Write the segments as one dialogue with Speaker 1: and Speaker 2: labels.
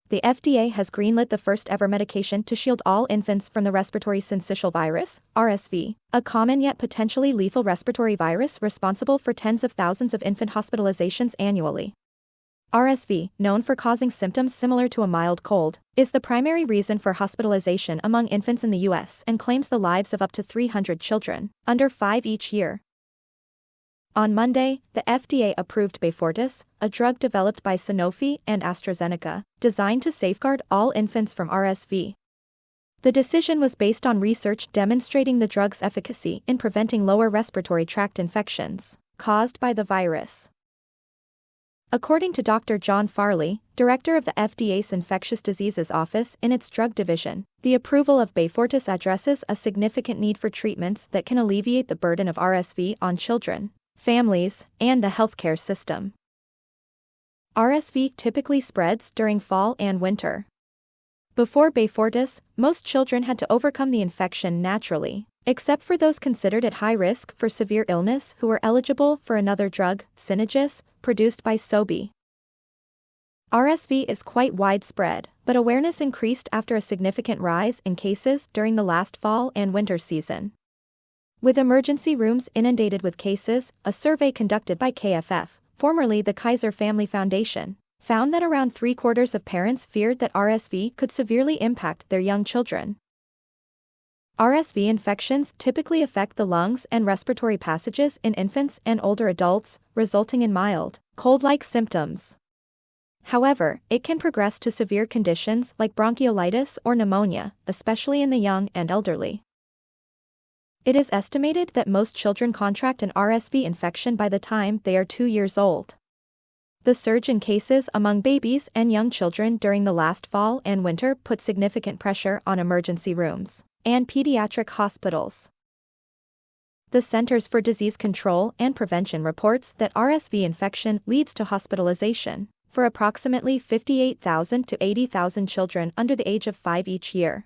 Speaker 1: the FDA has greenlit the first-ever medication to shield all infants from the respiratory syncytial virus, RSV, a common yet potentially lethal respiratory virus responsible for tens of thousands of infant hospitalizations annually. RSV, known for causing symptoms similar to a mild cold, is the primary reason for hospitalization among infants in the U.S. and claims the lives of up to 300 children, under 5 each year. On Monday, the FDA approved Beyfortus, a drug developed by Sanofi and AstraZeneca, designed to safeguard all infants from RSV. The decision was based on research demonstrating the drug's efficacy in preventing lower respiratory tract infections caused by the virus. According to Dr. John Farley, director of the FDA's Infectious Diseases Office in its drug division, the approval of Beyfortus addresses a significant need for treatments that can alleviate the burden of RSV on children, families, and the healthcare system. RSV typically spreads during fall and winter. Before Beyfortus, most children had to overcome the infection naturally, except for those considered at high risk for severe illness who were eligible for another drug, Synagis, produced by Sobi. RSV is quite widespread, but awareness increased after a significant rise in cases during the last fall and winter season. With emergency rooms inundated with cases, a survey conducted by KFF, formerly the Kaiser Family Foundation, found that around 3/4 of parents feared that RSV could severely impact their young children. RSV infections typically affect the lungs and respiratory passages in infants and older adults, resulting in mild, cold-like symptoms. However, it can progress to severe conditions like bronchiolitis or pneumonia, especially in the young and elderly. It is estimated that most children contract an RSV infection by the time they are 2 years old. The surge in cases among babies and young children during the last fall and winter put significant pressure on emergency rooms and pediatric hospitals. The Centers for Disease Control and Prevention reports that RSV infection leads to hospitalization for approximately 58,000 to 80,000 children under the age of 5 each year.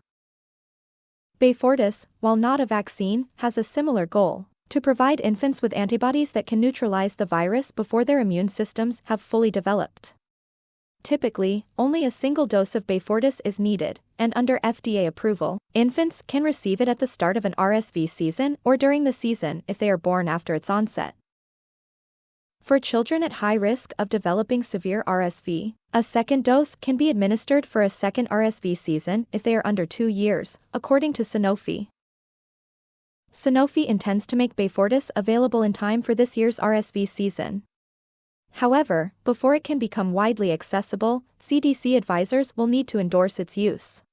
Speaker 1: Beyfortus, while not a vaccine, has a similar goal: to provide infants with antibodies that can neutralize the virus before their immune systems have fully developed. Typically, only a single dose of Beyfortus is needed, and under FDA approval, infants can receive it at the start of an RSV season or during the season if they are born after its onset. For children at high risk of developing severe RSV, a second dose can be administered for a second RSV season if they are under 2 years, according to Sanofi. Sanofi intends to make Beyfortus available in time for this year's RSV season. However, before it can become widely accessible, CDC advisors will need to endorse its use.